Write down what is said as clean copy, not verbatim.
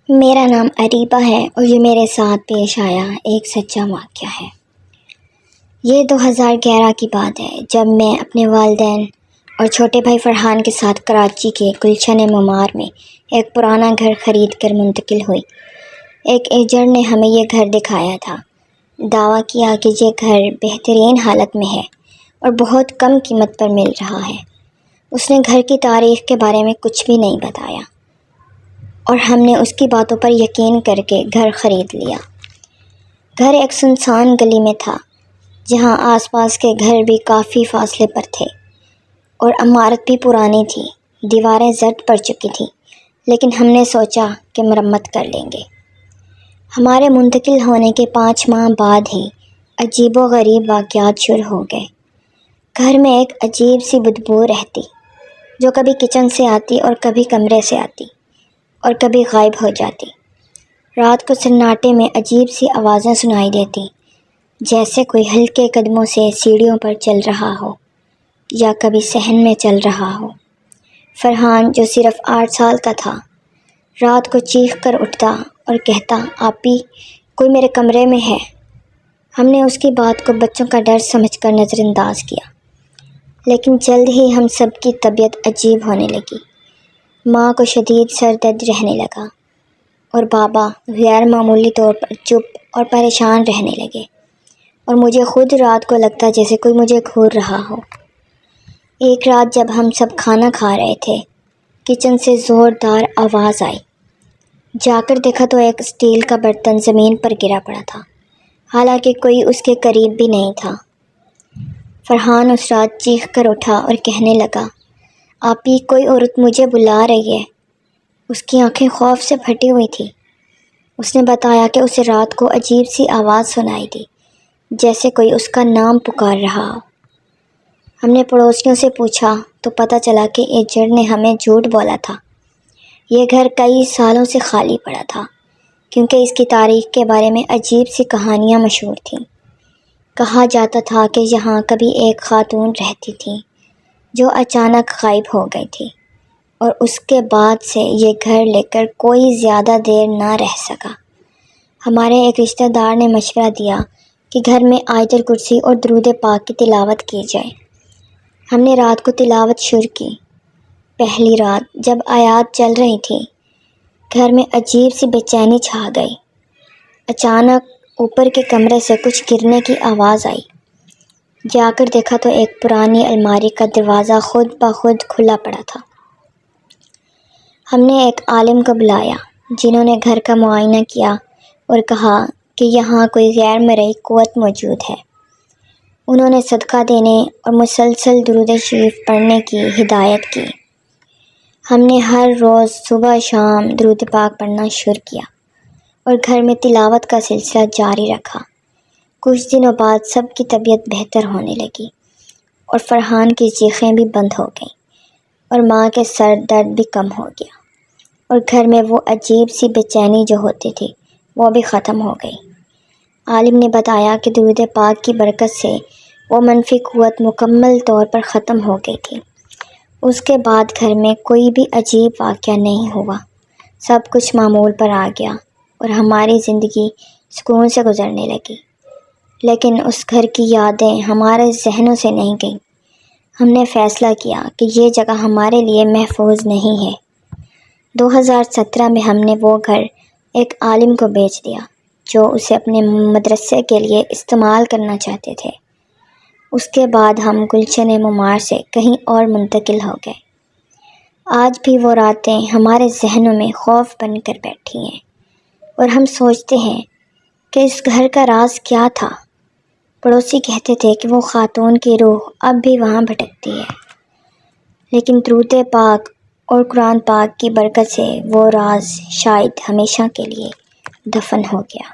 میرا نام اریبہ ہے اور یہ میرے ساتھ پیش آیا ایک سچا واقعہ ہے۔ یہ 2011 کی بات ہے جب میں اپنے والدین اور چھوٹے بھائی فرحان کے ساتھ کراچی کے گلشن معمار میں ایک پرانا گھر خرید کر منتقل ہوئی۔ ایک ایجنٹ نے ہمیں یہ گھر دکھایا تھا، دعویٰ کیا کہ یہ گھر بہترین حالت میں ہے اور بہت کم قیمت پر مل رہا ہے۔ اس نے گھر کی تاریخ کے بارے میں کچھ بھی نہیں بتایا اور ہم نے اس کی باتوں پر یقین کر کے گھر خرید لیا۔ گھر ایک سنسان گلی میں تھا جہاں آس پاس کے گھر بھی کافی فاصلے پر تھے اور عمارت بھی پرانی تھی، دیواریں زرد پڑ چکی تھیں، لیکن ہم نے سوچا کہ مرمت کر لیں گے۔ ہمارے منتقل ہونے کے 5 ماہ بعد ہی عجیب و غریب واقعات شروع ہو گئے۔ گھر میں ایک عجیب سی بدبو رہتی جو کبھی کچن سے آتی اور کبھی کمرے سے آتی اور کبھی غائب ہو جاتی۔ رات کو سناٹے میں عجیب سی آوازیں سنائی دیتی، جیسے کوئی ہلکے قدموں سے سیڑھیوں پر چل رہا ہو یا کبھی صحن میں چل رہا ہو۔ فرحان جو صرف 8 سال کا تھا، رات کو چیخ کر اٹھتا اور کہتا، آپی کوئی میرے کمرے میں ہے۔ ہم نے اس کی بات کو بچوں کا ڈر سمجھ کر نظر انداز کیا، لیکن جلد ہی ہم سب کی طبیعت عجیب ہونے لگی۔ ماں کو شدید سر درد رہنے لگا اور بابا غیر معمولی طور پر چپ اور پریشان رہنے لگے، اور مجھے خود رات کو لگتا جیسے کوئی مجھے گھور رہا ہو۔ ایک رات جب ہم سب کھانا کھا رہے تھے، کچن سے زوردار آواز آئی۔ جا کر دیکھا تو ایک اسٹیل کا برتن زمین پر گرا پڑا تھا، حالانکہ کوئی اس کے قریب بھی نہیں تھا۔ فرحان اس رات چیخ کر اٹھا اور کہنے لگا، آپی کوئی عورت مجھے بلا رہی ہے۔ اس کی آنکھیں خوف سے پھٹی ہوئی تھیں۔ اس نے بتایا کہ اسے رات کو عجیب سی آواز سنائی دی، جیسے کوئی اس کا نام پکار رہا ہو۔ ہم نے پڑوسیوں سے پوچھا تو پتہ چلا کہ ایجنٹ نے ہمیں جھوٹ بولا تھا۔ یہ گھر کئی سالوں سے خالی پڑا تھا کیونکہ اس کی تاریخ کے بارے میں عجیب سی کہانیاں مشہور تھیں۔ کہا جاتا تھا کہ یہاں کبھی ایک خاتون رہتی تھی جو اچانک غائب ہو گئی تھی، اور اس کے بعد سے یہ گھر لے کر کوئی زیادہ دیر نہ رہ سکا۔ ہمارے ایک رشتہ دار نے مشورہ دیا کہ گھر میں آیت الکرسی اور درود پاک کی تلاوت کی جائے۔ ہم نے رات کو تلاوت شروع کی۔ پہلی رات جب آیات چل رہی تھی، گھر میں عجیب سی بے چینی چھا گئی۔ اچانک اوپر کے کمرے سے کچھ گرنے کی آواز آئی۔ جا کر دیکھا تو ایک پرانی الماری کا دروازہ خود بخود کھلا پڑا تھا۔ ہم نے ایک عالم کو بلایا جنہوں نے گھر کا معائنہ کیا اور کہا کہ یہاں کوئی غیر مرئی قوت موجود ہے۔ انہوں نے صدقہ دینے اور مسلسل درود شریف پڑھنے کی ہدایت کی۔ ہم نے ہر روز صبح شام درود پاک پڑھنا شروع کیا اور گھر میں تلاوت کا سلسلہ جاری رکھا۔ کچھ دنوں بعد سب کی طبیعت بہتر ہونے لگی اور فرحان کی چیخیں بھی بند ہو گئیں اور ماں کے سر درد بھی کم ہو گیا، اور گھر میں وہ عجیب سی بے چینی جو ہوتی تھی وہ بھی ختم ہو گئی۔ عالم نے بتایا کہ درود پاک کی برکت سے وہ منفی قوت مکمل طور پر ختم ہو گئی تھی۔ اس کے بعد گھر میں کوئی بھی عجیب واقعہ نہیں ہوا، سب کچھ معمول پر آ گیا اور ہماری زندگی سکون سے گزرنے لگی۔ لیکن اس گھر کی یادیں ہمارے ذہنوں سے نہیں گئیں۔ ہم نے فیصلہ کیا کہ یہ جگہ ہمارے لیے محفوظ نہیں ہے۔ 2017 میں ہم نے وہ گھر ایک عالم کو بیچ دیا جو اسے اپنے مدرسے کے لیے استعمال کرنا چاہتے تھے۔ اس کے بعد ہم گلشن معمار سے کہیں اور منتقل ہو گئے۔ آج بھی وہ راتیں ہمارے ذہنوں میں خوف بن کر بیٹھی ہیں اور ہم سوچتے ہیں کہ اس گھر کا راز کیا تھا۔ پڑوسی کہتے تھے کہ وہ خاتون کی روح اب بھی وہاں بھٹکتی ہے، لیکن درود پاک اور قرآن پاک کی برکت سے وہ راز شاید ہمیشہ کے لیے دفن ہو گیا۔